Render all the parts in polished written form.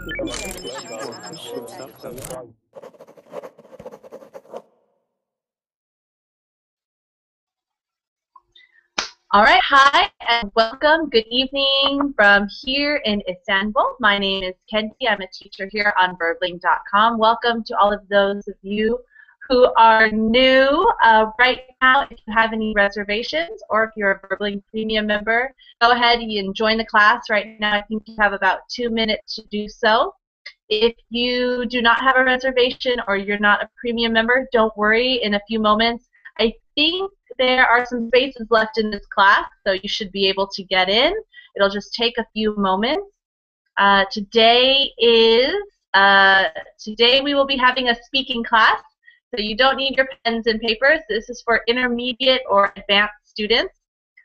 All right, hi and welcome. Good evening from here in Istanbul. My name is Kendy. I'm a teacher here on verbling.com. Welcome to all of those of you who are new. Right now, if you have any reservations or if you're a Verbling Premium member, go ahead and join the class. Right now, I think you have about 2 minutes to do so. If you do not have a reservation or you're not a premium member, don't worry. In a few moments, I think there are some spaces left in this class, so you should be able to get in. It'll just take a few moments. Today we will be having a speaking class, so you don't need your pens and papers. This is for intermediate or advanced students.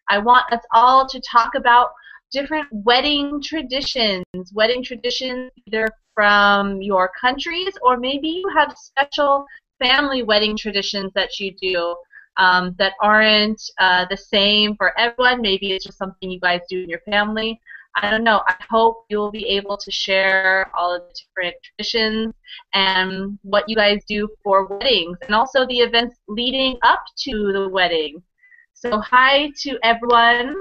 I want us all to talk about different wedding traditions either from your countries or maybe you have special family wedding traditions that you do that aren't the same for everyone. Maybe it's just something you guys do in your family. I don't know. I hope you'll be able to share all of the different traditions and what you guys do for weddings and also the events leading up to the wedding. So hi to everyone.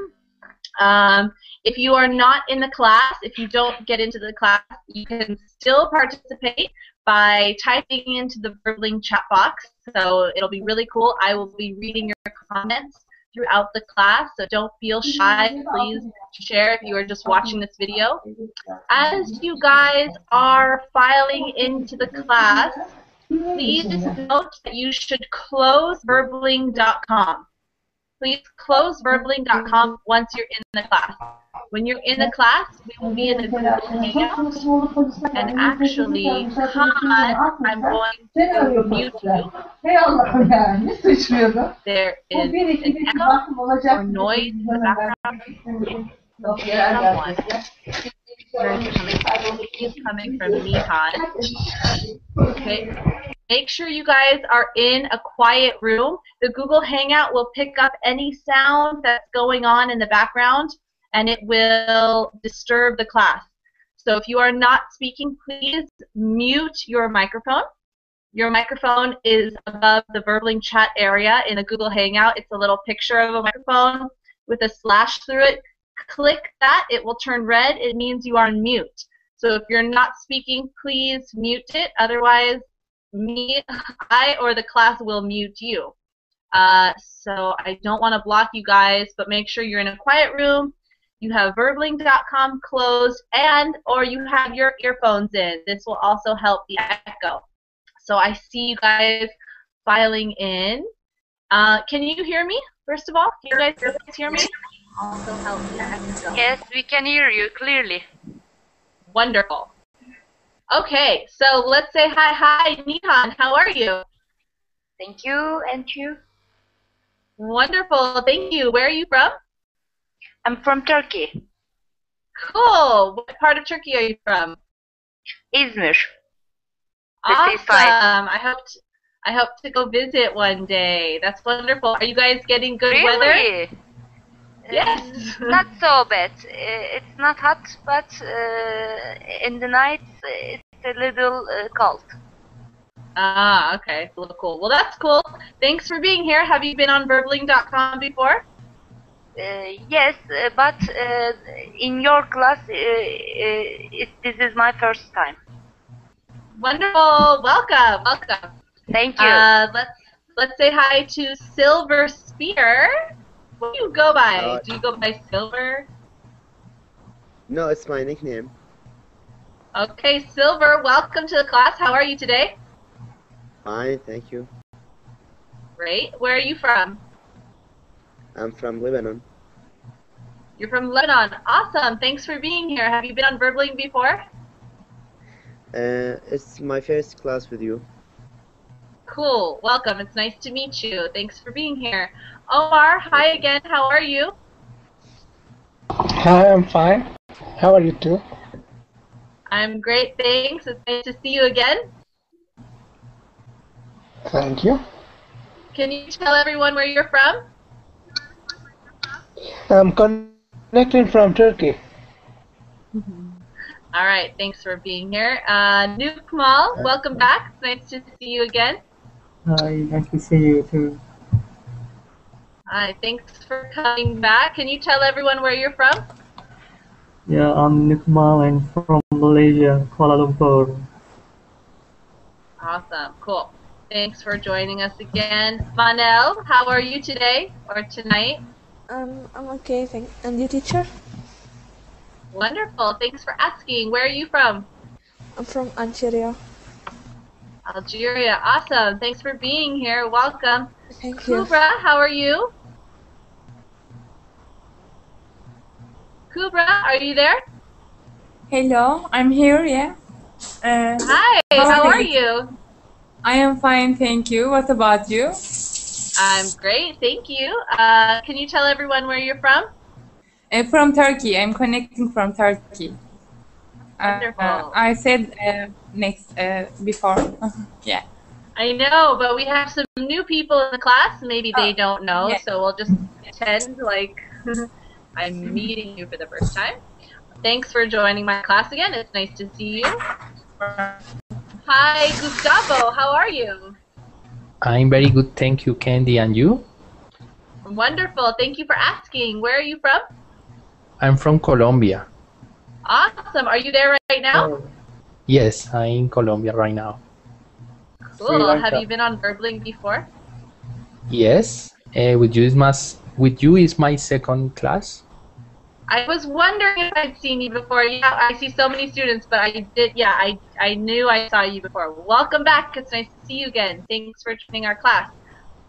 If you are not in the class, if you don't get into the class, you can still participate by typing into the Verbling chat box. So it'll be really cool. I will be reading your comments throughout the class, so don't feel shy. Please share if you are just watching this video. As you guys are filing into the class, please note that you should close verbling.com. Please close verbling.com once you're in the class. When you're in the class, we will be in the Google Hangout. And actually, Han, I'm going to mute you. There is an echo or noise in the background from someone. It's coming from me, Han. Okay. Make sure you guys are in a quiet room. The Google Hangout will pick up any sound that's going on in the background, and it will disturb the class. So if you are not speaking, please mute your microphone. Your microphone is above the Verbling chat area in the Google Hangout. It's a little picture of a microphone with a slash through it. Click that. It will turn red. It means you are on mute. So if you're not speaking, please mute it. Otherwise, I or the class will mute you. So I don't want to block you guys, but make sure you're in a quiet room. You have verbling.com closed, or you have your earphones in. This will also help the echo. So I see you guys filing in. Can you hear me, first of all? Can you guys hear me? Also help the echo. Yes, we can hear you clearly. Wonderful. Okay, so let's say hi, Nihan. How are you? Thank you, and you? Wonderful, thank you. Where are you from? I'm from Turkey. Cool. What part of Turkey are you from? Izmir. Awesome. I hope to go visit one day. That's wonderful. Are you guys getting good weather? Really? Yes. Not so bad. It's not hot, but in the night it's a little cold. Ah, okay. It's a little cool. Well, that's cool. Thanks for being here. Have you been on verbling.com before? Yes, but in your class, this is my first time. Wonderful. Welcome. Welcome. Thank you. Let's say hi to Silver Spear. What do you go by? Do you go by Silver? No, it's my nickname. Okay, Silver, welcome to the class. How are you today? Fine, thank you. Great. Where are you from? I'm from Lebanon. You're from Lebanon. Awesome. Thanks for being here. Have you been on Verbling before? It's my first class with you. Cool. Welcome. It's nice to meet you. Thanks for being here. Omar, hi again. How are you? Hi, I'm fine. How are you too? I'm great, thanks. It's nice to see you again. Thank you. Can you tell everyone where you're from? I'm connecting from Turkey. All right, thanks for being here. New Kamal, welcome back. It's nice to see you again. Hi, nice to see you too. Hi, thanks for coming back. Can you tell everyone where you're from? Yeah, I'm Nukmal and from Malaysia, Kuala Lumpur. Awesome, cool. Thanks for joining us again. Manel, how are you today or tonight? I'm okay, and you, teacher? Wonderful, thanks for asking. Where are you from? I'm from Algeria. Algeria, awesome. Thanks for being here. Welcome. Thank you. Kubra, how are you? Kubra, are you there? Hello, I'm here, yeah. Hi, how are you? I am fine, thank you. What about you? I'm great, thank you. Can you tell everyone where you're from? From Turkey. I'm connecting from Turkey. Wonderful. I said next before. Yeah. I know, but we have some new people in the class. Maybe they don't know, yeah. so we'll just pretend like I'm meeting you for the first time. Thanks for joining my class again. It's nice to see you. Hi, Gustavo. How are you? I'm very good, thank you, Kendy. And you? Wonderful. Thank you for asking. Where are you from? I'm from Colombia. Awesome. Are you there right now? Yes, I'm in Colombia right now. Cool. Have you been on Verbling before? Yes. With you is my second class. I was wondering if I'd seen you before. Yeah, I see so many students, but I did. Yeah, I knew I saw you before. Welcome back. It's nice to see you again. Thanks for joining our class.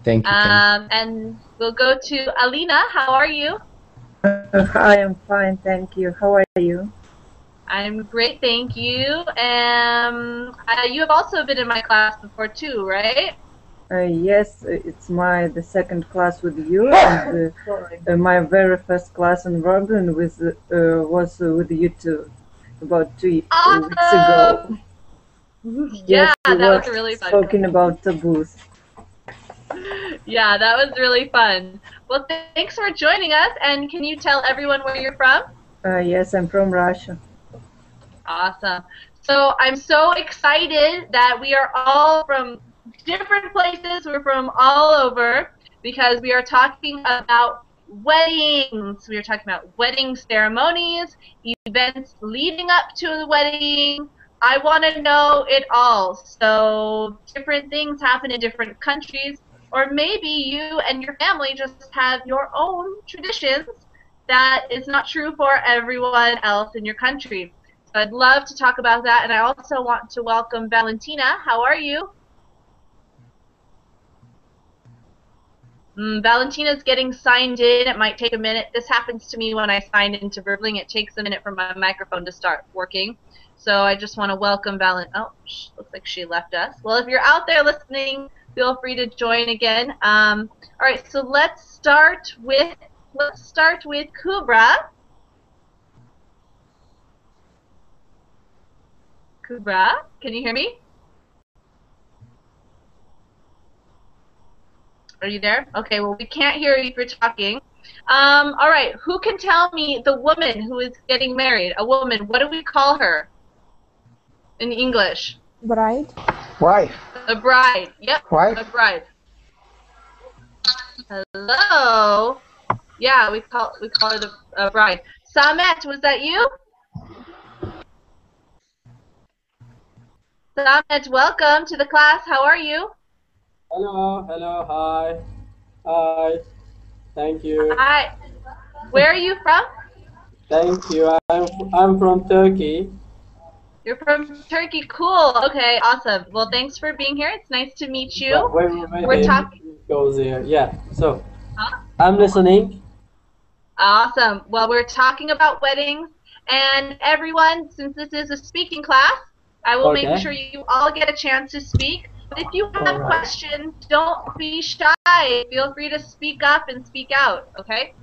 Thank you, Kendy. And we'll go to Alina. How are you? Hi, I'm fine, thank you. How are you? I'm great, thank you. You have also been in my class before too, right? Yes, it's the second class with you, and my very first class in London was with you too, about 2 weeks ago. Yeah, Yes, we that were was really fun. talking about taboos. Yeah, that was really fun. Well, thanks for joining us. And can you tell everyone where you're from? Yes, I'm from Russia. Awesome. So I'm so excited that we are all from different places. We're from all over because we are talking about weddings. We are talking about wedding ceremonies, events leading up to the wedding. I want to know it all. So different things happen in different countries, or maybe you and your family just have your own traditions that is not true for everyone else in your country. So I'd love to talk about that, and I also want to welcome Valentina. How are you? Valentina's getting signed in. It might take a minute. This happens to me when I sign into Verbling. It takes a minute for my microphone to start working. So I just want to welcome Oh, looks like she left us. Well, if you're out there listening, feel free to join again. All right, so let's start with Kubra. Kubra, can you hear me? Are you there? Okay, well, we can't hear you if you're talking. All right, who can tell me the woman who is getting married? A woman, what do we call her in English? Bride. Wife. A bride. Yep, Wife. a bride. Hello? Yeah, we call her the bride. Samet, was that you? Samet, welcome to the class. How are you? Hello, hi, thank you. Hi. Where are you from? Thank you, I'm from Turkey. You're from Turkey. Cool. Okay, awesome. Well, thanks for being here. It's nice to meet you. We're talking. Goes here. Yeah. So, I'm listening. Awesome. Well, we're talking about weddings, and everyone, since this is a speaking class, I will make sure you all get a chance to speak. But if you have questions, don't be shy. Feel free to speak up and speak out. Okay.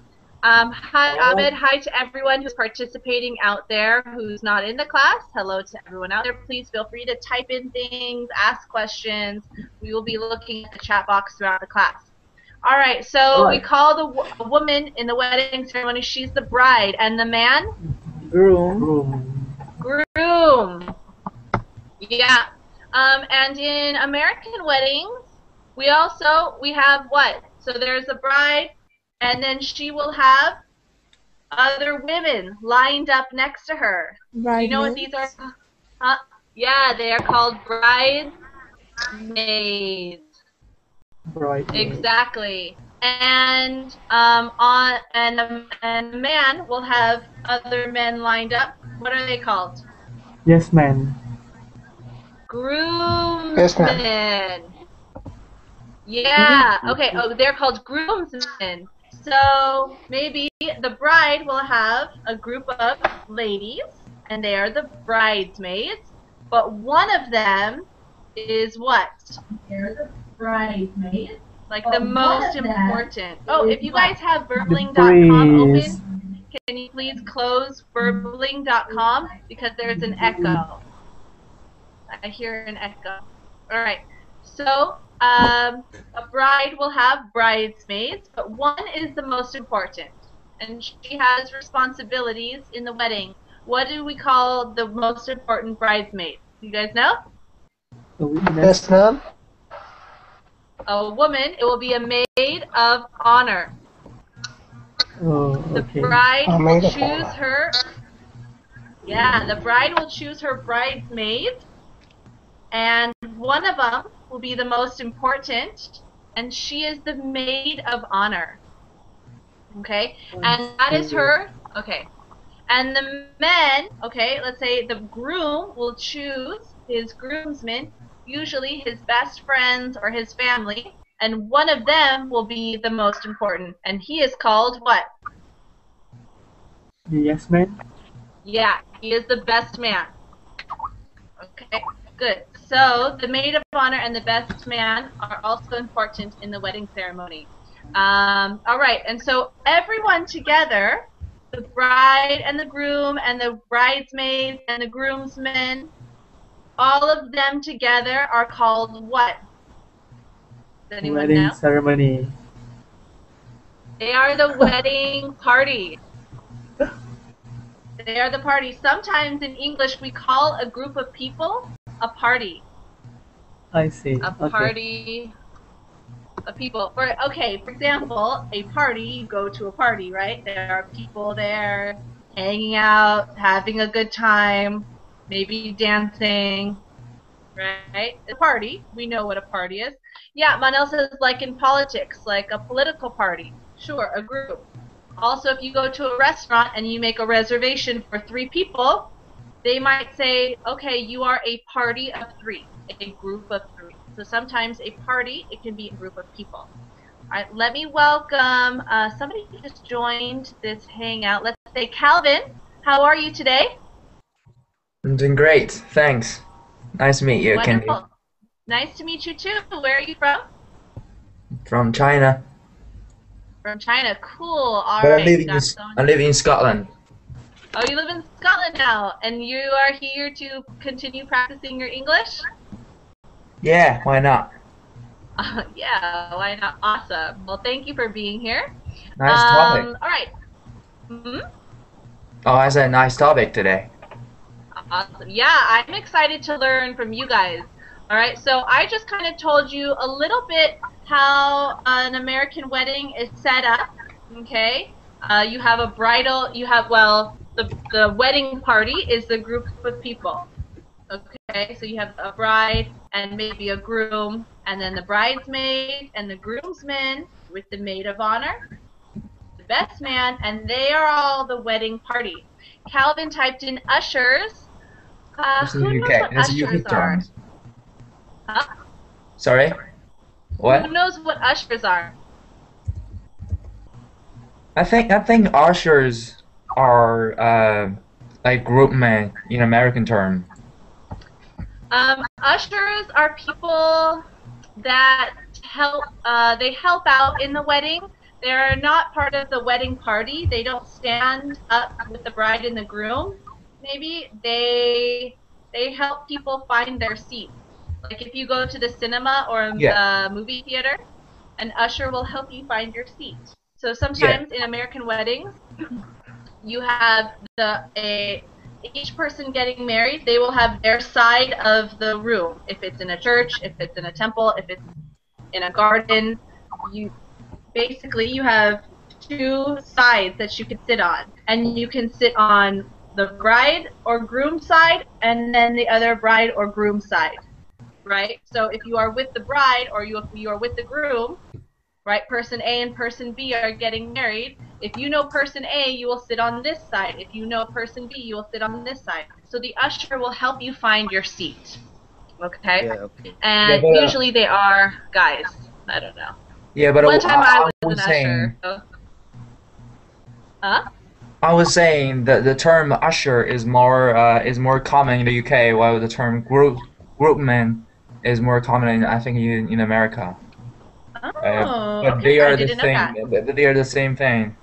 Hi, Ahmed. Hi to everyone who's participating out there who's not in the class. Hello to everyone out there. Please feel free to type in things, ask questions. We will be looking at the chat box throughout the class. All right, so we call the woman in the wedding ceremony, she's the bride, and the man? Groom. Groom. groom. Yeah. And in American weddings, we have what? So there's a bride, and then she will have other women lined up next to her. Do you know what these are? Huh? Yeah, they are called bridesmaids. Exactly. And and a man will have other men lined up. What are they called? Yes, ma'am. Groomsmen. Yeah. Okay. Oh, they're called groomsmen. So maybe the bride will have a group of ladies, and they are the bridesmaids. But one of them is what? They're the bridesmaids. Like the most important. Oh, if you guys have verbling.com open, can you please close verbling.com because there's an echo. I hear an echo. All right. So a bride will have bridesmaids, but one is the most important, and she has responsibilities in the wedding. What do we call the most important bridesmaid? You guys know? Yes, ma'am. A woman. It will be a maid of honor. Oh, The okay. bride will choose her. Yeah, the bride will choose her bridesmaids, and one of them will be the most important, and she is the maid of honor. Okay, and that is her. Okay, and the men. Okay, let's say the groom will choose his groomsmen, usually his best friends or his family, and one of them will be the most important, and he is called what? Yes, ma'am. Yeah, he is the best man. Okay, good. So the maid of honor and the best man are also important in the wedding ceremony. All right, and so everyone together, the bride and the groom and the bridesmaids and the groomsmen, all of them together are called what? Does anyone Wedding know? ceremony. They are the wedding party. They are the party. Sometimes in English we call a group of people a party. I see. A party of people. For example, a party, you go to a party, right? There are people there hanging out, having a good time, maybe dancing, right? A party. We know what a party is. Yeah, Manel says like in politics, like a political party. Sure, a group. Also, if you go to a restaurant and you make a reservation for 3 people, they might say, okay, you are a party of 3, a group of 3. So sometimes a party, it can be a group of people. All right, let me welcome somebody who just joined this hangout. Let's say Calvin. How are you today? I'm doing great, thanks. Nice to meet you, Kendy. Wonderful. Nice to meet you too. Where are you from? From China. From China. Cool. All But right. I live in Scotland. Oh, you live in Scotland now, and you are here to continue practicing your English? Yeah, why not? Yeah, why not? Awesome. Well, thank you for being here. Nice topic. All right. Mm-hmm. Oh, I said nice topic today. Awesome. Yeah, I'm excited to learn from you guys. All right, so I just kind of told you a little bit how an American wedding is set up. Okay, you have a bridal. The wedding party is the group of people. Okay, so you have a bride and maybe a groom, and then the bridesmaid and the groomsmen with the maid of honor, the best man, and they are all the wedding party. Calvin typed in ushers. Who knows what ushers are? Huh? Sorry? What? Who knows what ushers are? I think ushers are like groupmen in American term. Ushers are people that help. They help out in the wedding. They're not part of the wedding party. They don't stand up with the bride and the groom. Maybe they help people find their seats. Like if you go to the cinema or a movie theater, an usher will help you find your seat. So sometimes in American weddings, you have a each person getting married, they will have their side of the room. If it's in a church, if it's in a temple, if it's in a garden, you have two sides that you can sit on, and you can sit on the bride or groom side, and then the other bride or groom side, right? So if you are with the bride or you are with the groom, right, person A and person B are getting married. If you know person A, you will sit on this side. If you know person B, you will sit on this side. So the usher will help you find your seat, okay? Yeah, okay. And Yeah, but, usually they are guys. I don't know. Yeah, but One time I was was an saying, usher. Huh? I was saying that the term usher is more common in the UK, while the term groupman is more common I think in America. Oh, But okay. they I are the didn't know that. same. They are the same thing.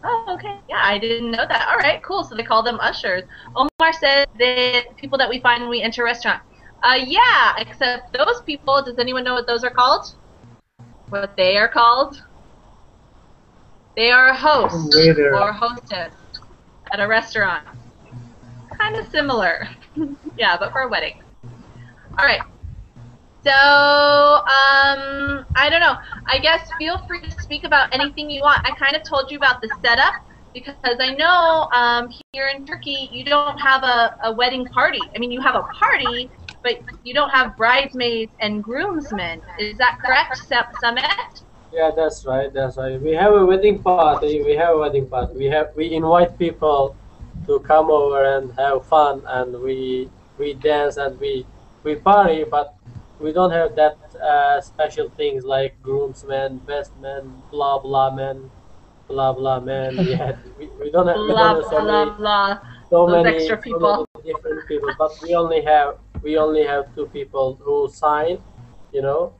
Oh, okay. Yeah, I didn't know that. All right, cool. So they call them ushers. Omar said that people that we find when we enter a restaurant. Yeah, except those people, does anyone know what those are called? What they are called? They are a host Waiter. or hostess at a restaurant. Kind of similar. Yeah, but for a wedding. All right. So, I don't know. I guess feel free to speak about anything you want. I kind of told you about the setup because I know here in Turkey you don't have a wedding party. I mean, you have a party, but you don't have bridesmaids and groomsmen. Is that correct, Samet? Yeah, that's right. That's right. We have a wedding party. We invite people to come over and have fun, and we dance and we party, but we don't have that special things like groomsmen, best men, blah blah men, blah blah men. Yeah, we don't Blah have so blah many blah. so Those many extra so many people. different people, but we only have two people who sign, you know,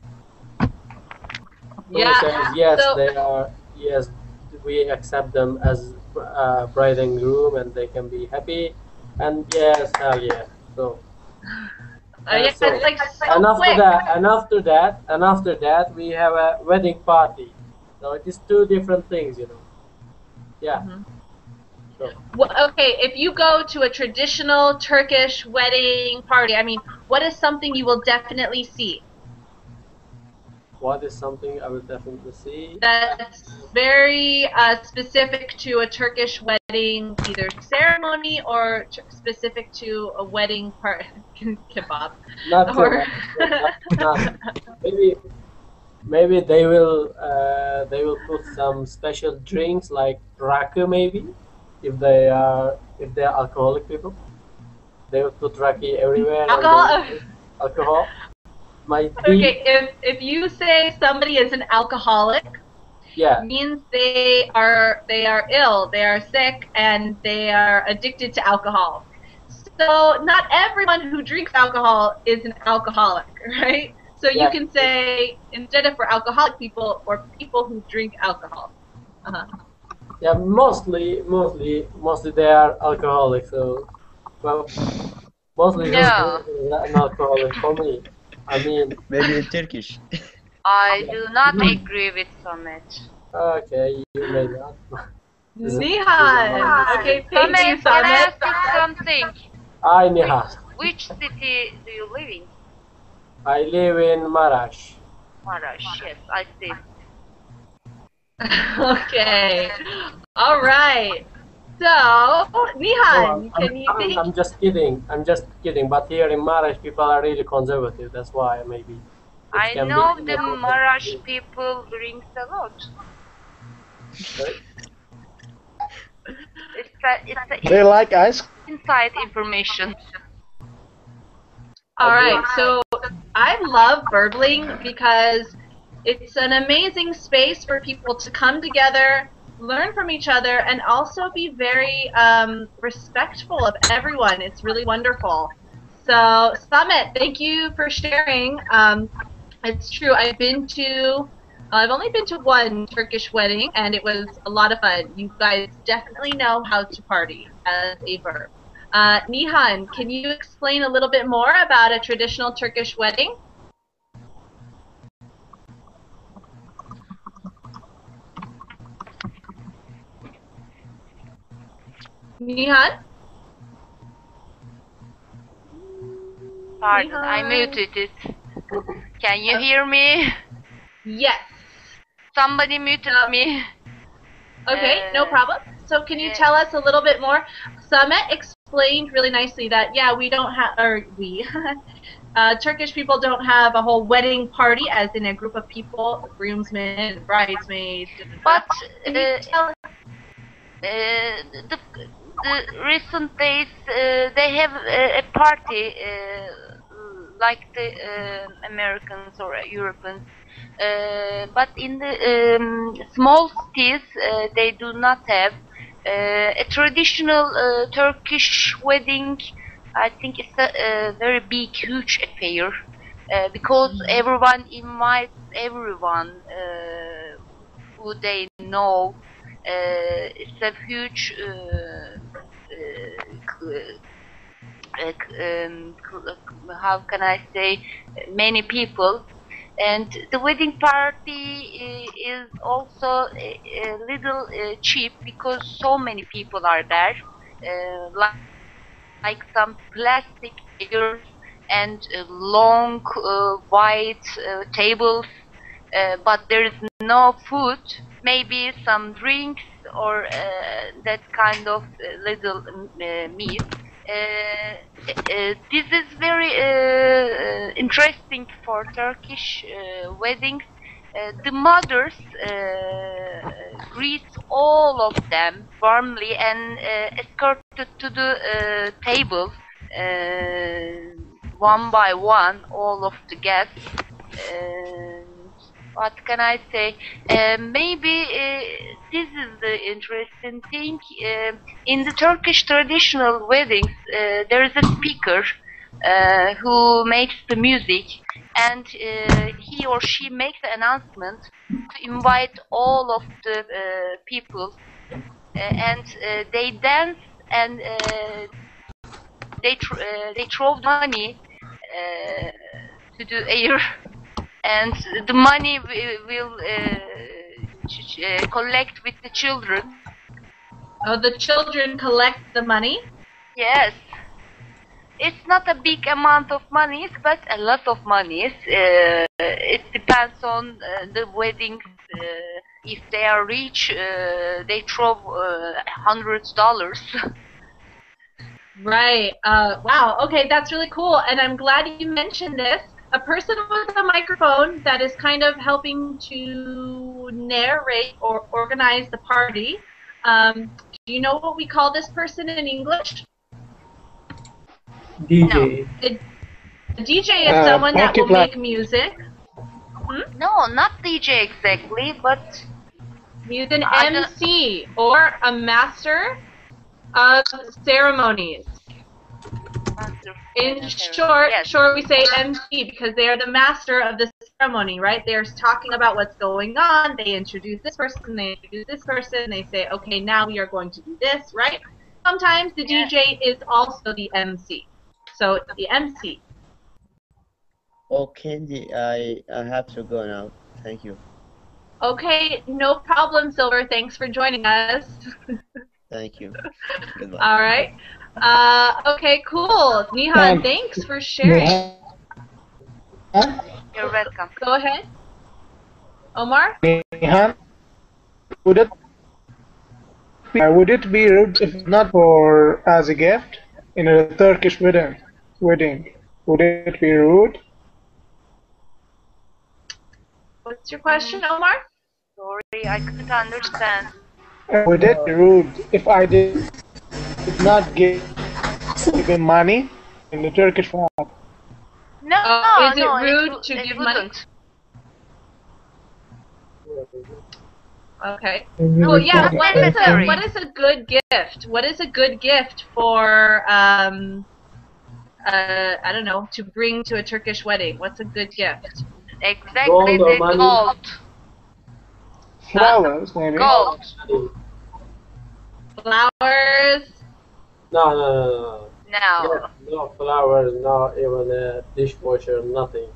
who Yeah. says yes, So they are, yes, we accept them as bride and groom, and they can be happy, and yes, hell yeah. So yeah, so it's like and so after quick. that we have a wedding party. So it is two different things, you know. Yeah. So Well, okay, if you go to a traditional Turkish wedding party, I mean, what is something you will definitely see? what is something I will definitely see? That's very specific to a Turkish wedding, either ceremony or specific to a wedding part kebab. Not Or not maybe they will put some special drinks like rakı, maybe if they are alcoholic people, they will put raki everywhere and they will alcohol. drink alcohol. Might be. Okay, if you say somebody is an alcoholic, Yeah. means they are ill, they are sick, and they are addicted to alcohol. So not everyone who drinks alcohol is an alcoholic, right? So you Yeah. can say instead of for alcoholic people or people who drink alcohol. Yeah, mostly they are alcoholic. So, well, mostly No, an alcoholic for me. I mean, Maybe in Turkish. I do not agree with Summit. okay, you may not. Nihan. Okay, thank you, Summit, can I Summit. ask you something? I Nihal. Which city do you live in? I live in Marash. Marash, yes, I see. Okay. All right. So, Nihan, can you think? I'm just kidding. But here in Marash, people are really conservative. That's why maybe. I know the Marash people drinks a lot. Sorry? They like ice. Inside information. All right, so I love Burbling because it's an amazing space for people to come together, learn from each other, and also be very respectful of everyone. It's really wonderful. So, Summit, thank you for sharing. It's true. I've only been to one Turkish wedding, and it was a lot of fun. You guys definitely know how to party as a verb. Nihan, can you explain a little bit more about a traditional Turkish wedding? Nihan? Pardon, Nihan. I muted it. Can you hear me? Yes. Somebody muted me. Okay, no problem. So can you tell us a little bit more? Samet explained really nicely that, yeah, we don't have, or we, Turkish people don't have a whole wedding party as in a group of people, groomsmen, bridesmaids. But can you tell us? the recent days, they have a party like the Americans or Europeans. But in the small cities, they do not have a traditional Turkish wedding. I think it's a very big, huge affair because everyone invites everyone who they know. It's a huge how can I say, many people, and the wedding party is also a little cheap because so many people are there, like some plastic chairs and long white tables, but there is no food, maybe some drinks or that kind of little meat. This is very interesting for Turkish weddings. The mothers greet all of them warmly and escorted to the table one by one, all of the guests. What can I say? Maybe this is the interesting thing. In the Turkish traditional weddings, there is a speaker who makes the music, and he or she makes an announcement to invite all of the people, and they dance and they throw money to the air. And the money will collect with the children. Oh, the children collect the money? Yes. It's not a big amount of money, but a lot of money. It depends on the weddings. If they are rich, they throw $100s. Right. Wow. Okay, that's really cool. And I'm glad you mentioned this. A person with a microphone that is kind of helping to narrate or organize the party. Do you know what we call this person in English? DJ. No. A DJ is someone that will make music. No, not DJ exactly, but he's an MC or a master of ceremonies. In short, we say MC because they are the master of the ceremony, right? They're talking about what's going on. They introduce this person, they introduce this person, they say, okay, now we are going to do this, right? Sometimes the DJ is also the MC. So the MC. Oh, Kendy, I have to go now. Thank you. Okay, no problem, Silver. Thanks for joining us. Thank you. Goodbye. All right. Okay, cool. Nihan, thanks for sharing. You're welcome. Go ahead. Omar? Nihan, would it be rude if not for as a gift in a Turkish wedding? Would it be rude? What's your question, Omar? Sorry, I couldn't understand. Would it be rude if I did not give him money in the Turkish form? No, is it rude to give money? Okay. Well, yeah. What is a good gift? What is a good gift for I don't know, to bring to a Turkish wedding? What's a good gift? Exactly, the gold. Flowers, maybe. Gold. Flowers. No. No flowers, not even a dishwasher, nothing.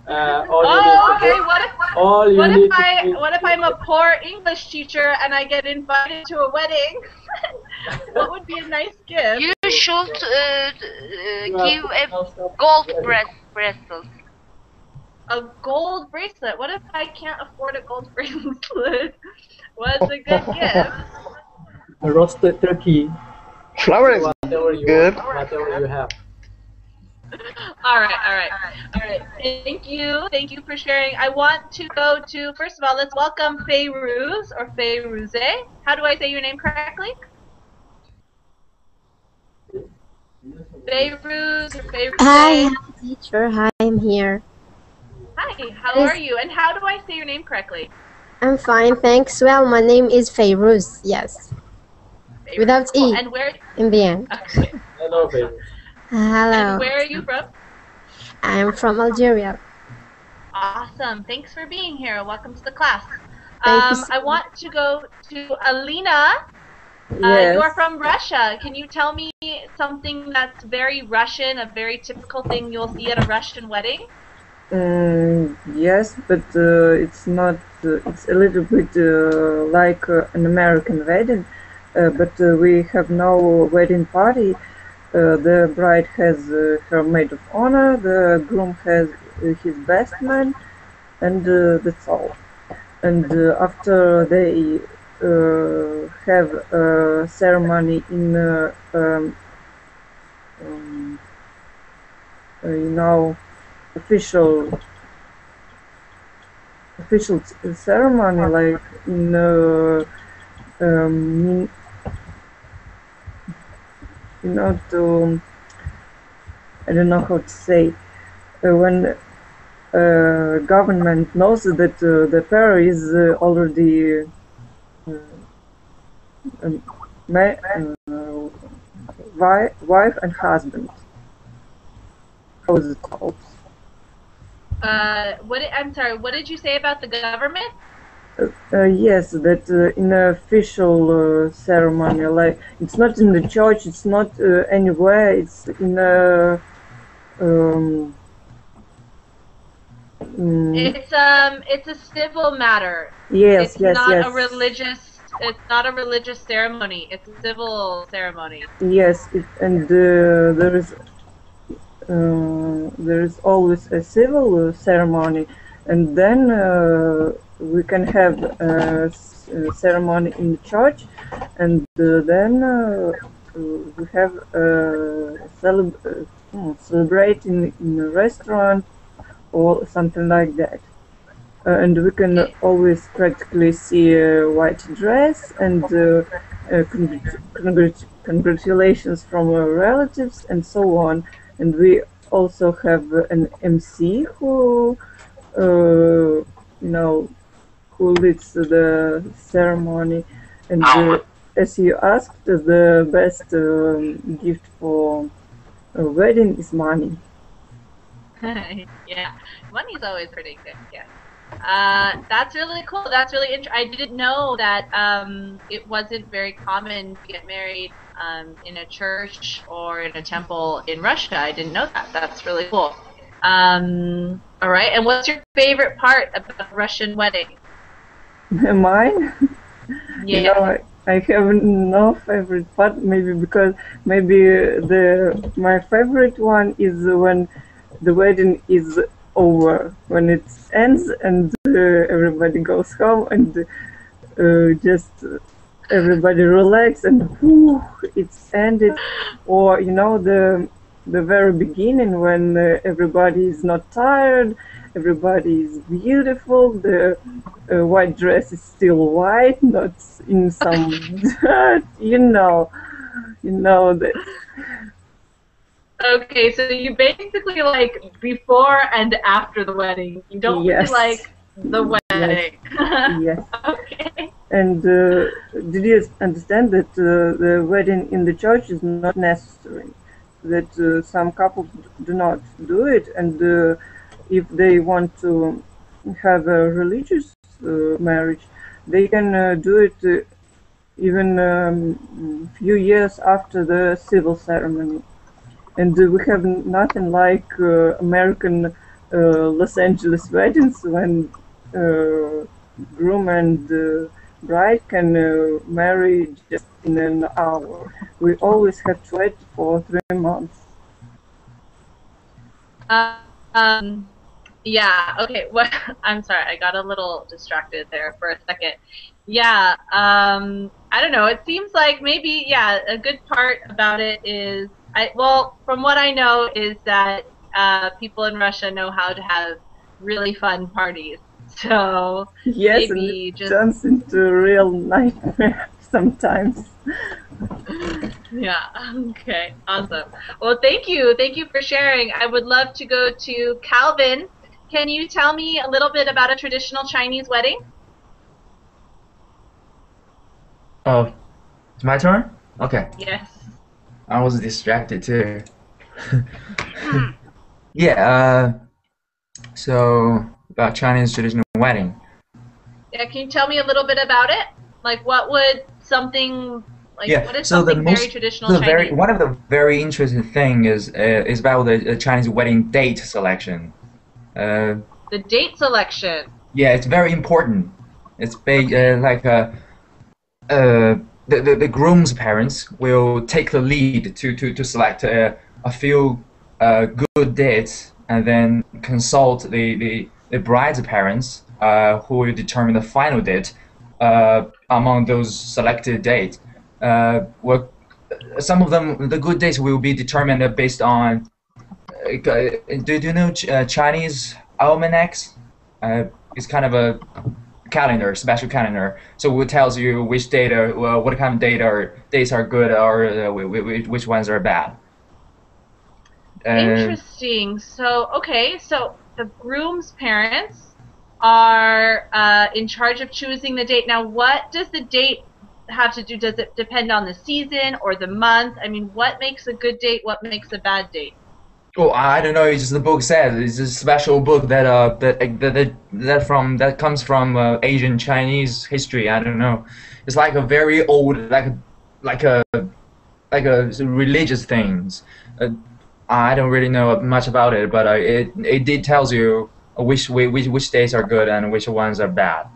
Okay. What if I'm a poor English teacher and I get invited to a wedding? What would be a nice gift? You should give a gold bracelet. A gold bracelet? What if I can't afford a gold bracelet? What's a good gift? A roasted turkey. Flower is Whatever you good. want, whatever you have. All right. Thank you for sharing. I want to go to, first of all, let's welcome Feyruz or Feyruze. How do I say your name correctly? Feyruz or Feyruze? Hi, teacher. Hi, I'm here. Hi, how are you? And how do I say your name correctly? I'm fine, thanks. Well, my name is Feyruz, yes. Feyruz. Without Cool. E And where? in the end. Okay. Hello, baby. Hello. And where are you from? I'm from Algeria. Awesome. Thanks for being here. Welcome to the class. Thank you I want to go to Alina. Yes. You're from Russia. Can you tell me something that's very Russian, a very typical thing you'll see at a Russian wedding? Yes, but it's not. It's a little bit like an American wedding, but we have no wedding party. The bride has her maid of honor, the groom has his best man, and that's all. And after they have a ceremony in official ceremony, like in to, I don't know how to say, when government knows that the pair is already wife and husband. How is it called? I'm sorry, what did you say about the government? Yes, that in an official ceremony, like it's not in the church, it's not anywhere, it's in a It's a civil matter. Yes, it's yes, not yes. It's not a religious ceremony. It's a civil ceremony. Yes, and there is always a civil ceremony, and then we can have a ceremony in the church, and then we have celebrate in a restaurant or something like that. And we can always practically see a white dress and congratulations from our relatives and so on. And we also have an MC who, who leads the ceremony. And as you asked, the best gift for a wedding is money. Yeah, money's always pretty good. Yeah. That's really cool. That's really interesting. I didn't know that it wasn't very common to get married in a church or in a temple in Russia. I didn't know that. That's really cool. All right. And what's your favorite part about a Russian wedding? Mine? Yeah. I have no favorite part. Maybe because my favorite one is when the wedding is over, when it ends and everybody goes home and just everybody relax and whew, it's ended. Or the very beginning when everybody is not tired, everybody is beautiful, the white dress is still white, not in some dirt, you know that. Okay, so you basically like before and after the wedding. You don't really like the wedding. Yes. Okay. And did you understand that the wedding in the church is not necessary? That some couples do not do it, and if they want to have a religious marriage, they can do it even few years after the civil ceremony. And we have nothing like American Los Angeles weddings when groom and bride can marry just in an hour. We always have to wait for 3 months. Yeah, okay. Well, I'm sorry, I got a little distracted there for a second. Yeah, I don't know. It seems like maybe, yeah, a good part about it is, well, from what I know is that people in Russia know how to have really fun parties. So Yes, and maybe it just turns into a real nightmare sometimes. yeah, okay, awesome. Well, thank you. Thank you for sharing. I would love to go to Calvin. Can you tell me a little bit about a traditional Chinese wedding? Oh, it's my turn? Okay. Yes. I was distracted too. Yeah, so about Chinese traditional wedding. Yeah, can you tell me a little bit about it? Like, what would something, like, Yeah, what is so something very traditional the Chinese? one of the very interesting thing is about the Chinese wedding date selection. The date selection. Yeah, it's very important. It's like the groom's parents will take the lead to select a few good dates and then consult the bride's parents who will determine the final date among those selected dates. Well, some of them, the good dates will be determined based on. Do you know Chinese almanacs? It's kind of a calendar, special calendar. So it tells you which data, what kind of data or dates are good or which ones are bad. Interesting. So, okay, so the groom's parents are in charge of choosing the date. Now, what does the date have to do? Does it depend on the season or the month? I mean, what makes a good date? What makes a bad date? Oh, I don't know. It's just the book says it's a special book that comes from Asian Chinese history. I don't know. It's like a very old, like a religious things. I don't really know much about it, but it did tells you which days are good and which ones are bad.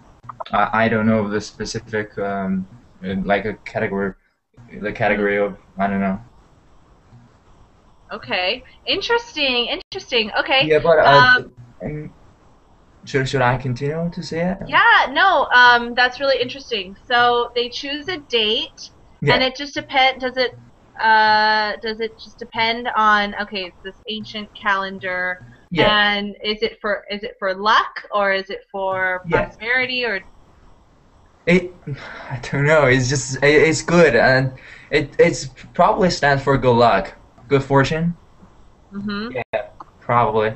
I don't know the specific like a category, the category of I don't know. Okay, interesting, interesting. Okay. Yeah, but should I continue to say it? Yeah, no, that's really interesting. So they choose a date, and it just depend. Does it just depend on? Okay, it's this ancient calendar, and is it for luck or is it for prosperity or? I don't know. It's just it's good, and it's probably stands for good luck, good fortune. Mm-hmm. Yeah, probably.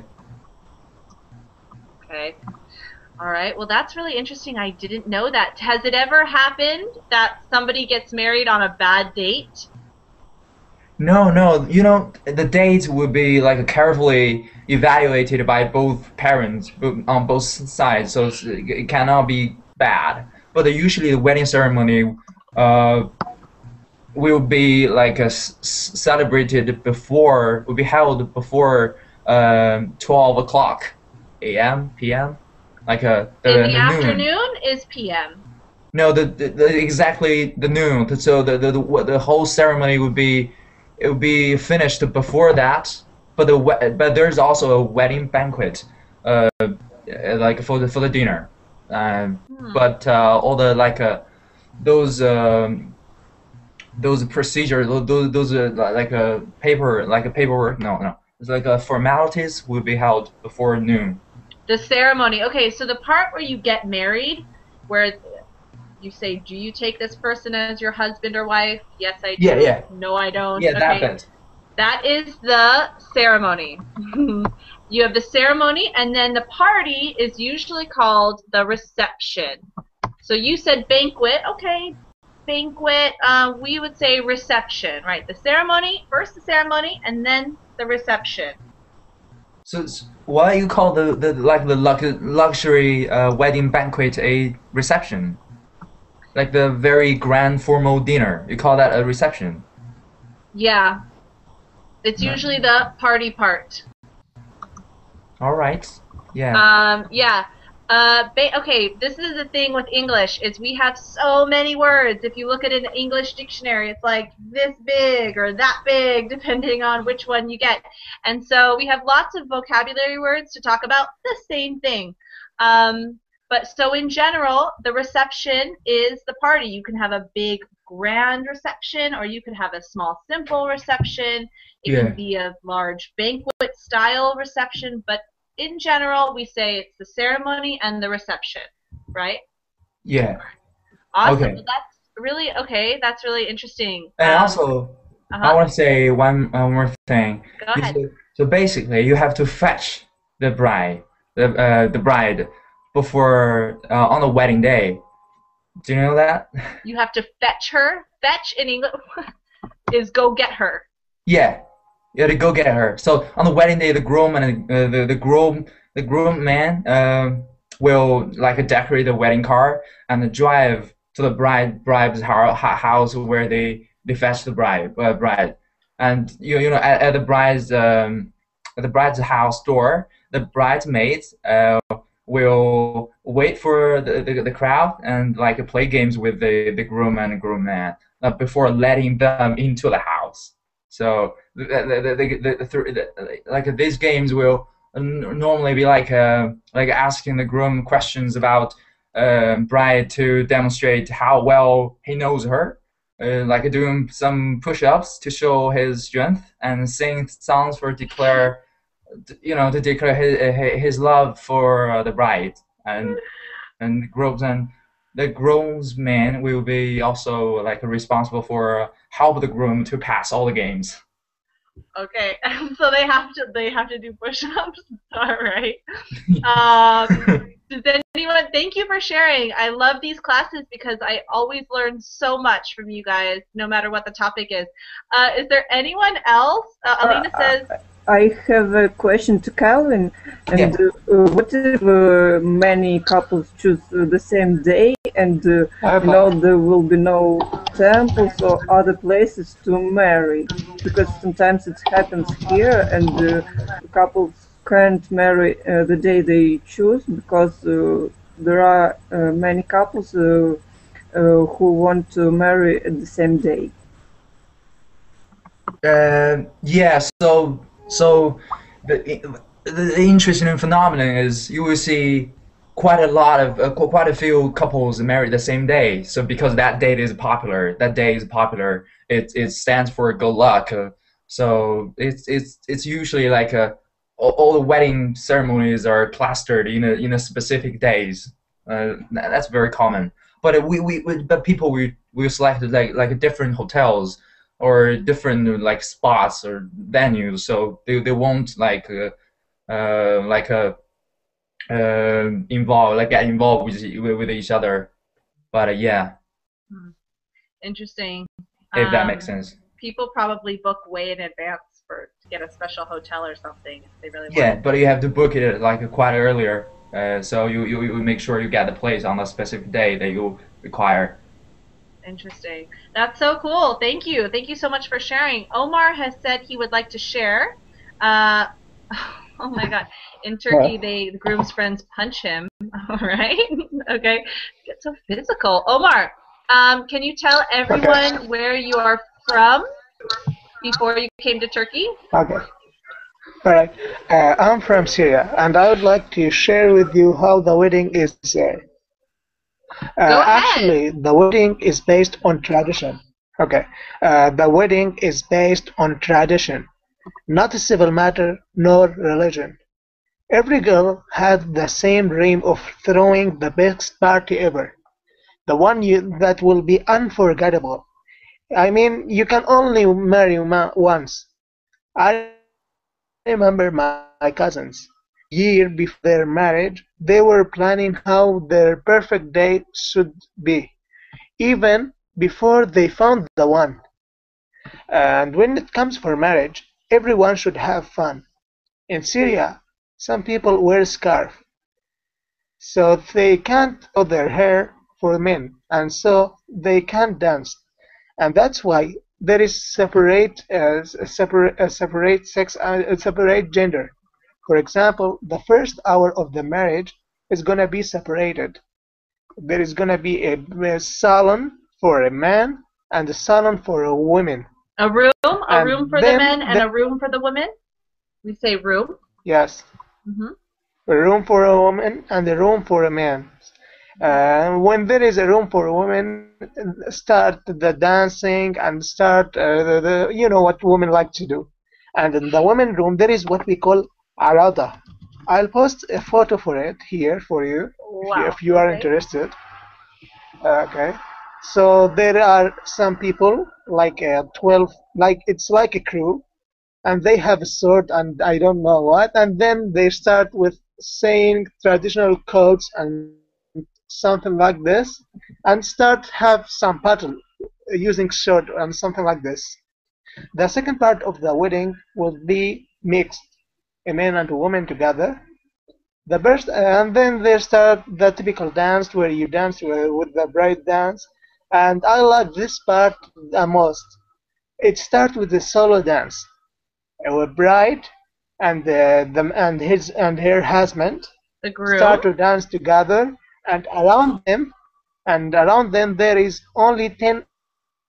Okay. All right. Well, that's really interesting. I didn't know that. Has it ever happened that somebody gets married on a bad date? No. You know, the dates would be like carefully evaluated by both parents on both sides, so it cannot be bad. But usually the wedding ceremony will be like celebrated before, will be held before 12 o'clock a.m. p.m. Like in the afternoon is p.m. No, the exactly the noon. So the whole ceremony would be finished before that. But there's also a wedding banquet, like for the dinner. But all the like those procedures, those like a paperwork. No, it's like formalities will be held before noon. The ceremony. Okay, so the part where you get married, where you say, "Do you take this person as your husband or wife?" Yes, I do. Yeah. No, I don't. Yeah, okay. That is the ceremony. You have the ceremony, and then the party is usually called the reception. So you said banquet. Okay, banquet. We would say reception, right? The ceremony, first the ceremony, and then the reception. So why you call the luxury wedding banquet a reception? Like the very grand formal dinner, you call that a reception? Yeah, it's usually the party part. All right. Yeah. Yeah. Okay, this is the thing with English, is we have so many words. If you look at an English dictionary, it's like this big or that big, depending on which one you get. And so we have lots of vocabulary words to talk about the same thing. But so in general, the reception is the party. You can have a big, grand reception, or you can have a small, simple reception. It can be a large banquet-style reception, but in general, we say it's the ceremony and the reception, right? Yeah. Awesome. Okay. Well, that's really okay. That's really interesting. And also, I want to say one more thing. Go ahead. So basically, you have to fetch the bride, the bride, before on the wedding day. Do you know that? You have to fetch her. Fetch in English is go get her. Yeah. You have to go get her. So on the wedding day, the groom and the groom man will like decorate the wedding car and drive to the bride's house where they fetch the bride. And you know at the bride's house door, the bridesmaids will wait for the crowd and like play games with the groom and groom man before letting them into the house. So like these games will normally be like asking the groom questions about bride to demonstrate how well he knows her, like doing some push-ups to show his strength, and sing songs for to declare his love for the bride, and the groomsman will be also like responsible for help the groom to pass all the games. Okay, so they have to do push-ups. All right. Does anyone? Thank you for sharing. I love these classes because I always learn so much from you guys, no matter what the topic is. Is there anyone else? Alina says. I have a question to Calvin. And what if many couples choose the same day, and there will be no temples or other places to marry? Because sometimes it happens here, and couples can't marry the day they choose because there are many couples who want to marry at the same day. Yeah. So the interesting phenomenon is you will see quite a few couples married the same day. So because that day is popular, it stands for good luck. So it's usually like all the wedding ceremonies are clustered in a specific days. That's very common. But people we select like different hotels or different like spots or venues, so they won't get involved with each other. But yeah. Interesting. If that makes sense. People probably book way in advance to get a special hotel or something if they really want. Yeah, but you have to book it like quite earlier. So you make sure you get the place on a specific day that you require. Interesting. That's so cool. Thank you. Thank you so much for sharing. Omar has said he would like to share. Oh my God. In Turkey, the groom's friends punch him. All right. Okay. Get so physical. Omar, can you tell everyone where you are from before you came to Turkey? Okay. All right. I'm from Syria, and I would like to share with you how the wedding is there. Actually, the wedding is based on tradition. Okay. The wedding is based on tradition, not a civil matter nor religion. Every girl had the same dream of throwing the best party ever, the one that will be unforgettable. I mean, you can only marry once. I remember my cousins. Year before their marriage, they were planning how their perfect day should be, even before they found the one. And when it comes for marriage, everyone should have fun. In Syria, some people wear scarf, so they can't grow their hair for men, and so they can't dance. And that's why there is separate sex, separate gender. For example, the first hour of the marriage is going to be separated. There is going to be a salon for a man and a salon for a woman. A room for the men and a room for the women? We say room? Yes. Mm-hmm. A room for a woman and a room for a man. When there is a room for a woman, start the dancing and start you know what women like to do. And in the women room, there is what we call arada. I'll post a photo for it here for you, wow. if you are interested. Okay. So there are some people like 12, like it's like a crew, and they have a sword and I don't know what, and then they start with saying traditional codes and something like this, and start have some battle using sword and something like this. The second part of the wedding will be mixed, a man and a woman together. The first, and then they start the typical dance where you dance with the bride dance, and I like this part the most. It starts with the solo dance. A bride and and her husband the groom start to dance together, and around them there is only 10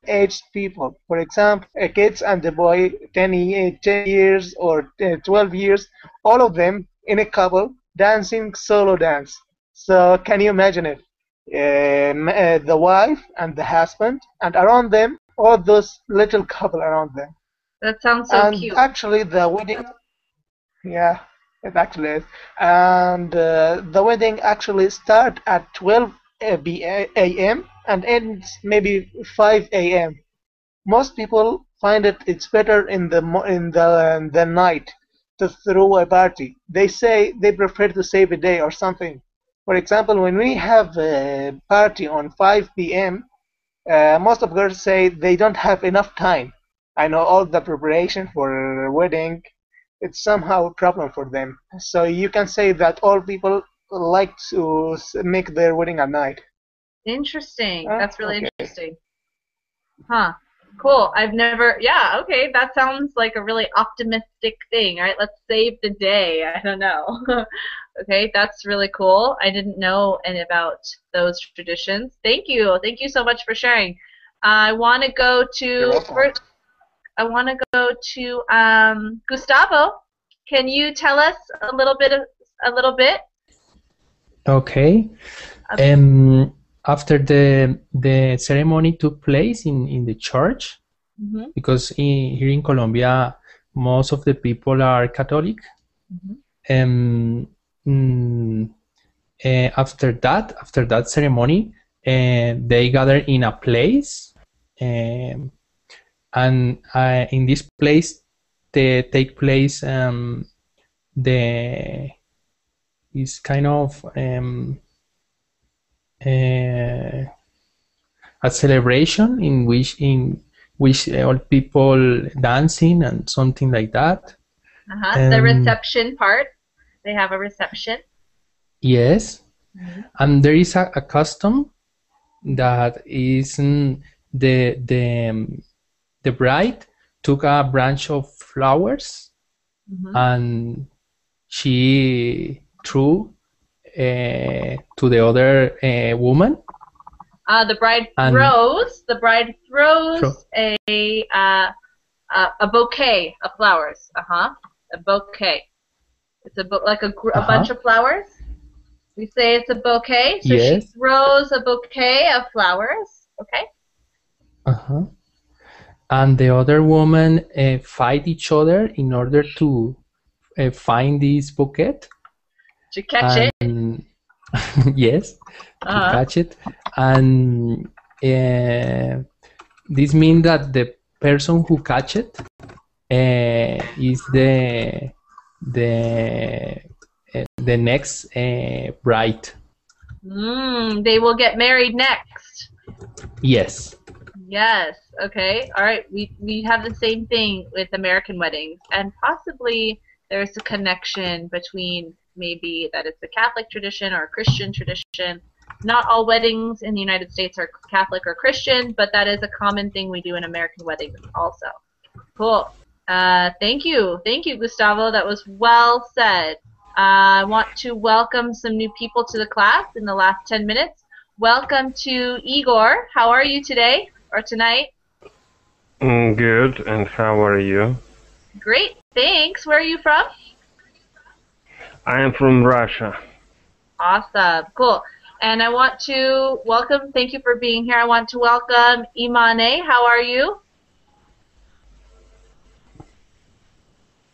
aged people. For example, kids and a boy, 10 years or 12 years, all of them in a couple dancing solo dance. So can you imagine it? The wife and the husband, and around them all those little couple around them. That sounds so and cute. Actually, the wedding, yeah, it actually is. And the wedding actually start at 12 a.m. and ends maybe 5 a.m. Most people find it's better in the night to throw a party. They say they prefer to save a day or something. For example, when we have a party on 5 p.m., most of girls say they don't have enough time. I know all the preparation for a wedding, it's somehow a problem for them. So you can say that all people like to make their wedding at night. Interesting. That's really interesting. Huh. Cool. I've never, yeah, okay, that sounds like a really optimistic thing, right? Let's save the day. I don't know. Okay, that's really cool. I didn't know any about those traditions. Thank you. Thank you so much for sharing. I want to go to Gustavo. Can you tell us a little bit? Okay. After the ceremony took place in the church, mm-hmm. because here in Colombia most of the people are Catholic. Mm-hmm. After that ceremony, they gather in a place, and in this place they take place is kind of a celebration in which all people dancing and something like that. The reception part. They have a reception. Yes. Mm-hmm. And there is a custom that is the bride took a branch of flowers, mm-hmm. and she threw to the other woman. The bride throws a bouquet of flowers. A bouquet. It's like a bunch of flowers. We say it's a bouquet. So yes. She throws a bouquet of flowers. Okay. And the other woman fight each other in order to find this bouquet. To catch it. Yes, to catch it. And this means that the person who catch it is the next bride. They will get married next. Yes. Yes. Okay. All right. We have the same thing with American weddings, and possibly there's a connection between maybe that it's a Catholic tradition or a Christian tradition. Not all weddings in the United States are Catholic or Christian, but that is a common thing we do in American weddings also. Cool. Thank you, Gustavo. That was well said. I want to welcome some new people to the class in the last 10 minutes. Welcome to Igor. How are you today or tonight? Good, and how are you? Great, thanks. Where are you from? I am from Russia. Awesome, cool. And I want to welcome, thank you for being here. I want to welcome Imane. How are you?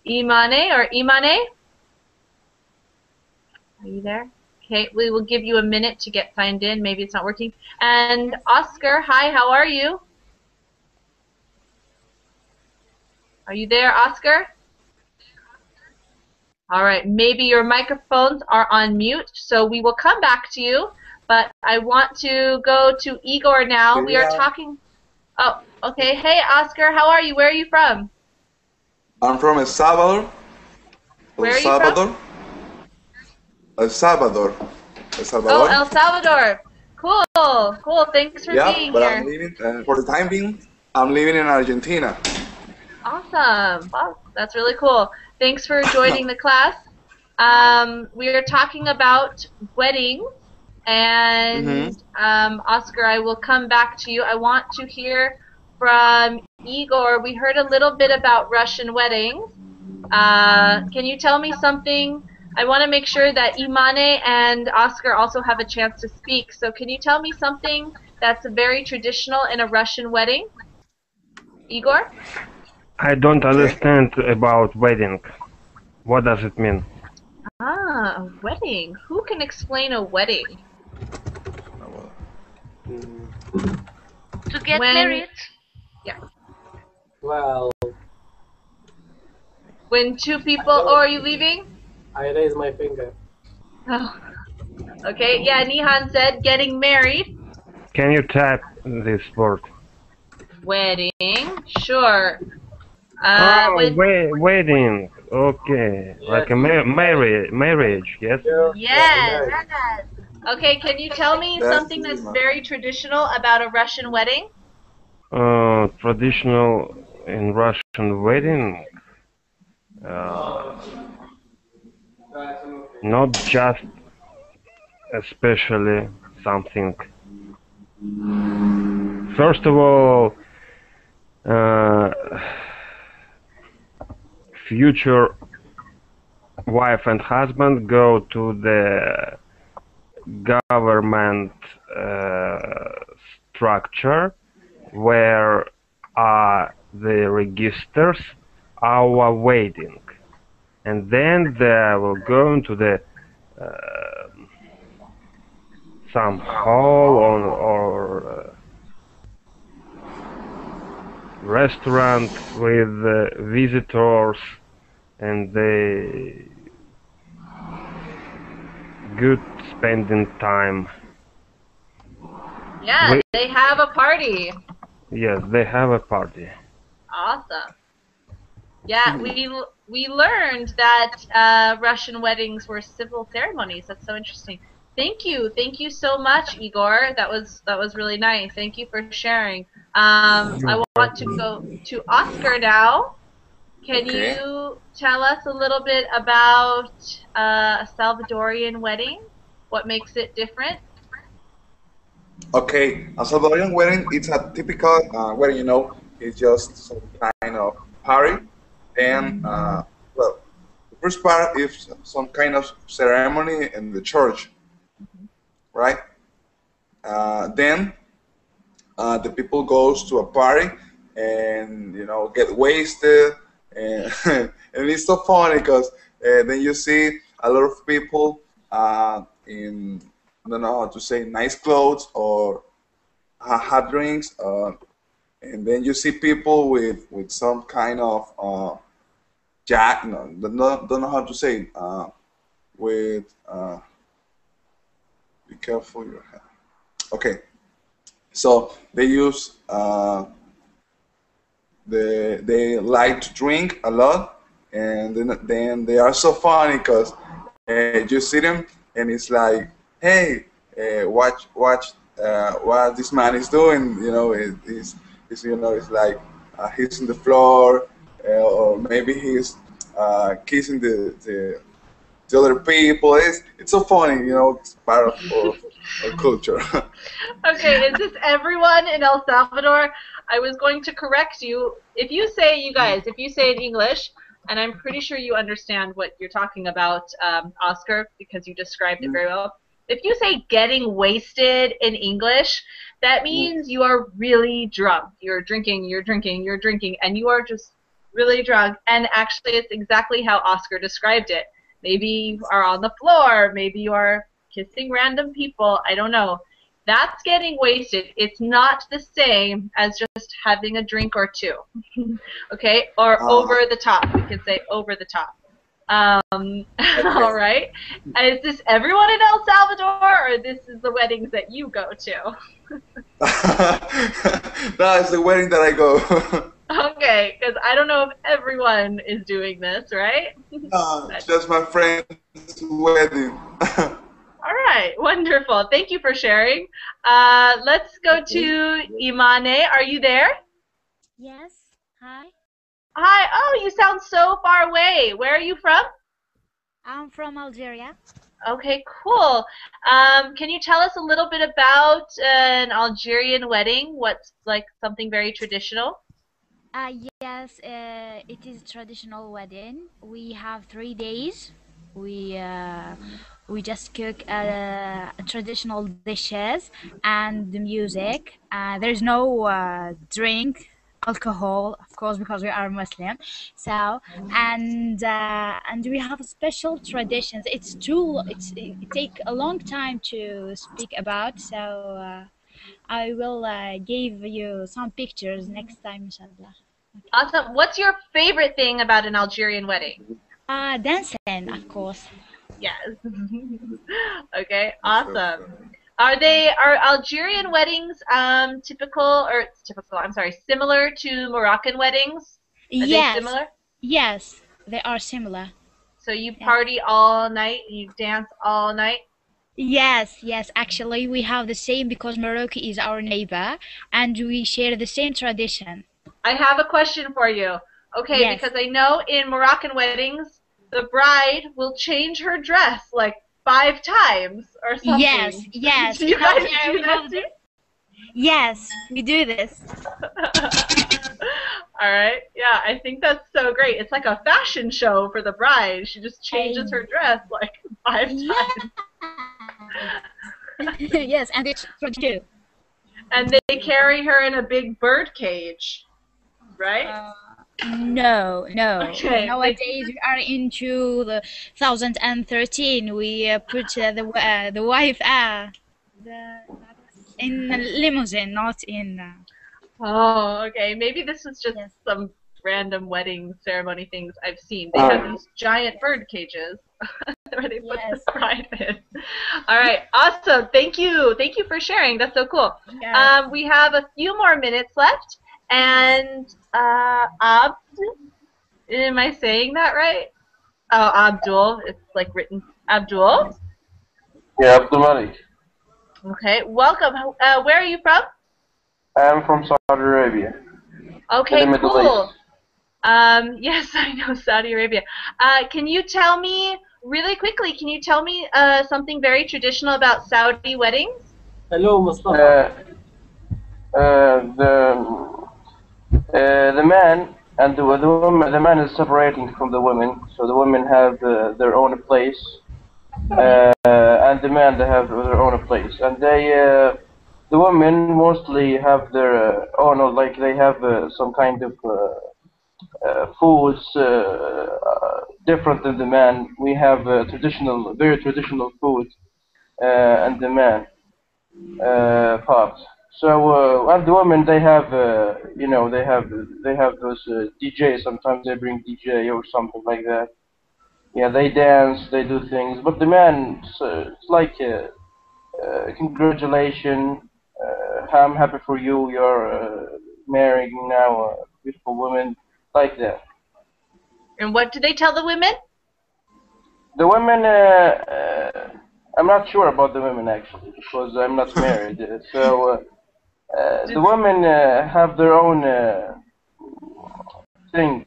Imane or Imane? Are you there? Okay, we will give you a minute to get signed in. Maybe it's not working. And Oscar, hi, how are you? Are you there, Oscar? All right, maybe your microphones are on mute, so we will come back to you. But I want to go to Igor now. We are talking. Oh, okay. Hey, Oscar, how are you? Where are you from? I'm from El Salvador. Where are you from? El Salvador. El Salvador. Oh, El Salvador. Cool, cool. Thanks for being but here. I'm living, for the time being, I'm living in Argentina. Awesome. Wow, that's really cool. Thanks for joining the class. We are talking about weddings, and Oscar, I will come back to you. I want to hear from Igor. We heard a little bit about Russian weddings. Can you tell me something? I want to make sure that Imane and Oscar also have a chance to speak. So can you tell me something that's very traditional in a Russian wedding? Igor? I don't understand about wedding. What does it mean? Ah, a wedding. Who can explain a wedding? To get married? Yeah. Well, when two people... Oh, are you leaving? I raise my finger. Oh. Okay, yeah, Nihan said getting married. Can you type this word? Wedding, sure. Wedding. Okay, yes. Like a marriage, yes? Yes. Okay, can you tell me something that's very traditional about a Russian wedding? Traditional in Russian wedding? Not just especially something. First of all, future wife and husband go to the government structure where are the registers our wedding, and then they will go into the some hall or restaurant with visitors, and they good spending time. Yeah, they have a party. Yes, they have a party. Awesome. Yeah, we learned that Russian weddings were civil ceremonies. That's so interesting. Thank you so much, Igor. That was really nice. Thank you for sharing. I want to go to Oscar now. Can you tell us a little bit about a Salvadorian wedding? What makes it different? Okay, a Salvadorian wedding, it's a typical wedding, you know, it's just some kind of party. And, well, the first part is some kind of ceremony in the church, right? Then the people goes to a party and, you know, get wasted. And, and it's so funny because then you see a lot of people in, I don't know how to say, nice clothes or hot drinks, and then you see people with some kind of don't know how to say, with be careful your hand. Okay, so they use they like to drink a lot, and then they are so funny because you see them and it's like, hey, watch what this man is doing. You know, it's you know, it's like he's on the floor, or maybe he's kissing the the other people. It's so funny, you know. It's part of our culture. Okay, is this everyone in El Salvador? I was going to correct you. If you say, you guys, if you say in English, and I'm pretty sure you understand what you're talking about, Oscar, because you described it very well. If you say getting wasted in English, that means you are really drunk. You're drinking, and you are just really drunk. And actually, it's exactly how Oscar described it. Maybe you are on the floor. Maybe you are kissing random people. I don't know. That's getting wasted. It's not the same as just having a drink or two. Okay? Or over the top. We can say over the top. All right. Is this everyone in El Salvador, or this is the weddings that you go to? No, it's the wedding that I go. Okay, because I don't know if everyone is doing this, right? No, it's just my friend's wedding. All right, wonderful. Thank you for sharing. Let's go to Imane. Are you there? Yes. Hi. Hi. Oh, you sound so far away. Where are you from? I'm from Algeria. Okay, cool. Can you tell us a little bit about an Algerian wedding? What's like something very traditional? Yes, it is traditional wedding. We have 3 days. We just cook traditional dishes and the music. There's no drink, alcohol, of course, because we are Muslim. So and we have special traditions. It take a long time to speak about. So I will give you some pictures next time, inshallah. Awesome. What's your favorite thing about an Algerian wedding? Dancing, of course. Yes. Okay, awesome. Are Algerian weddings similar to Moroccan weddings? Are they similar? Yes, they are similar. So you party all night, you dance all night? Yes, actually we have the same because Morocco is our neighbor and we share the same tradition. I have a question for you. Okay, yes. Because I know in Moroccan weddings, the bride will change her dress like 5 times or something. Yes. Do you guys do that too? Yes, we do this. All right. Yeah, I think that's so great. It's like a fashion show for the bride. She just changes her dress like 5 times. Yes, and it's too. And they carry her in a big bird cage, right? No. Okay. Nowadays we are into the 2013. We put the wife in a limousine, not in. Oh, okay. Maybe this is just some random wedding ceremony things I've seen. They have these giant bird cages where they put the bride in. All right, awesome. Thank you for sharing. That's so cool. Yes. We have a few more minutes left, and Abd, am I saying that right? Oh, Abdul. It's like written Abdul. Yeah, Abdul Malik. Okay, welcome. Where are you from? I'm from Saudi Arabia. Okay, cool. Yes, I know Saudi Arabia. Can you tell me, really quickly, something very traditional about Saudi weddings? Hello, Mustafa. The man and the woman, the man is separating from the women, so the women have their own place, and the men they have their own place, and the women mostly have their own, like they have some kind of foods different than the man. We have very traditional food, and the man part. So and the women they have they have those DJs. Sometimes they bring DJ or something like that. Yeah, they dance, they do things. But the man, it's like congratulations, I'm happy for you. You're marrying now a beautiful woman, like that. And what do they tell the women? The women, I'm not sure about the women actually, because I'm not married. So the women have their own thing.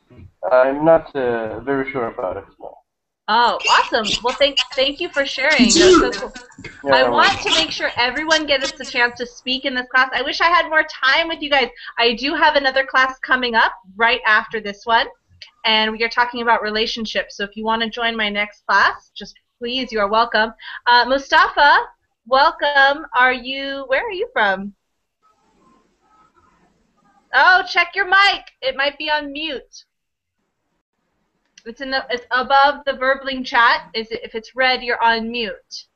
I'm not very sure about it. No. Oh, awesome. Well, thank you for sharing. That's so cool. I want to make sure everyone gets a chance to speak in this class. I wish I had more time with you guys. I do have another class coming up right after this one, and we are talking about relationships. So if you want to join my next class, just please, you are welcome. Mustafa, welcome. Where are you from? Oh, check your mic. It might be on mute. It's above the Verbling chat. If it's red, you're on mute.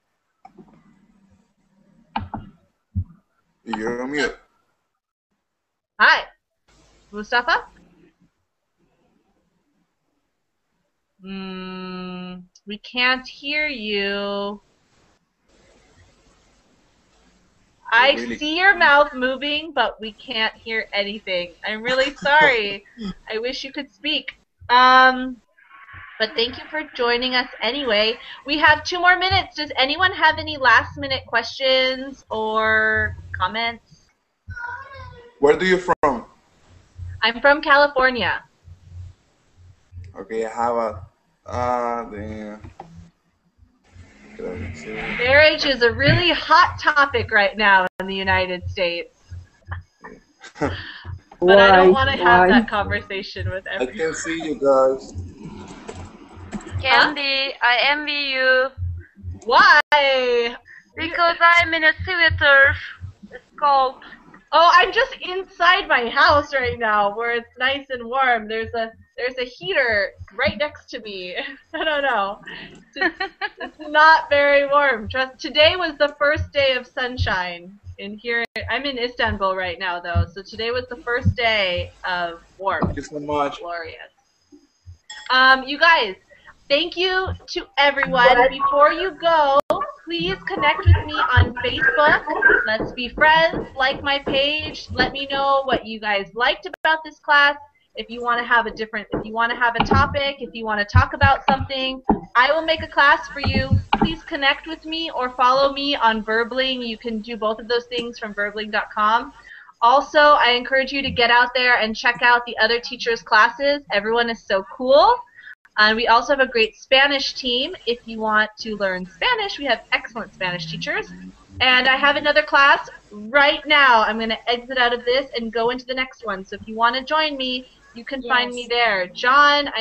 You're on mute. Hi, Mustafa. We can't hear you. I see your mouth moving, but we can't hear anything. I'm really sorry. I wish you could speak. But thank you for joining us anyway. We have 2 more minutes. Does anyone have any last-minute questions or comments? Where do you from? I'm from California. Okay, how about Marriage is a really hot topic right now in the United States. But I don't want to have that conversation with everyone. I can see you guys. Kendy, I envy you. Why? Because I'm in a sweater. It's cold. Oh, I'm just inside my house right now, where it's nice and warm. There's a heater right next to me. I don't know. It's not very warm. Today was the first day of sunshine in here. I'm in Istanbul right now, though, so today was the first day of warmth. Thank you so much. Glorious. You guys, thank you to everyone. Before you go, please connect with me on Facebook. Let's be friends. Like my page. Let me know what you guys liked about this class. If you want to have a topic, if you want to talk about something, I will make a class for you. Please connect with me or follow me on Verbling. You can do both of those things from verbling.com. Also, I encourage you to get out there and check out the other teachers' classes. Everyone is so cool. And we also have a great Spanish team. If you want to learn Spanish, we have excellent Spanish teachers. And I have another class right now. I'm going to exit out of this and go into the next one. So if you want to join me, you can find me there. John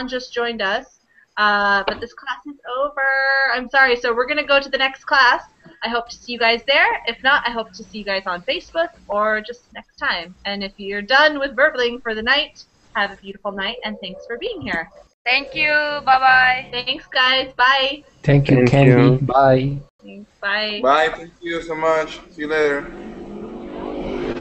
just joined us. But this class is over. I'm sorry. So we're going to go to the next class. I hope to see you guys there. If not, I hope to see you guys on Facebook or just next time. And if you're done with Verbling for the night, have a beautiful night, and thanks for being here. Thank you. Bye-bye. Thanks, guys. Bye. Thank you, Kendy. Bye. Thanks. Bye. Bye. Thank you so much. See you later.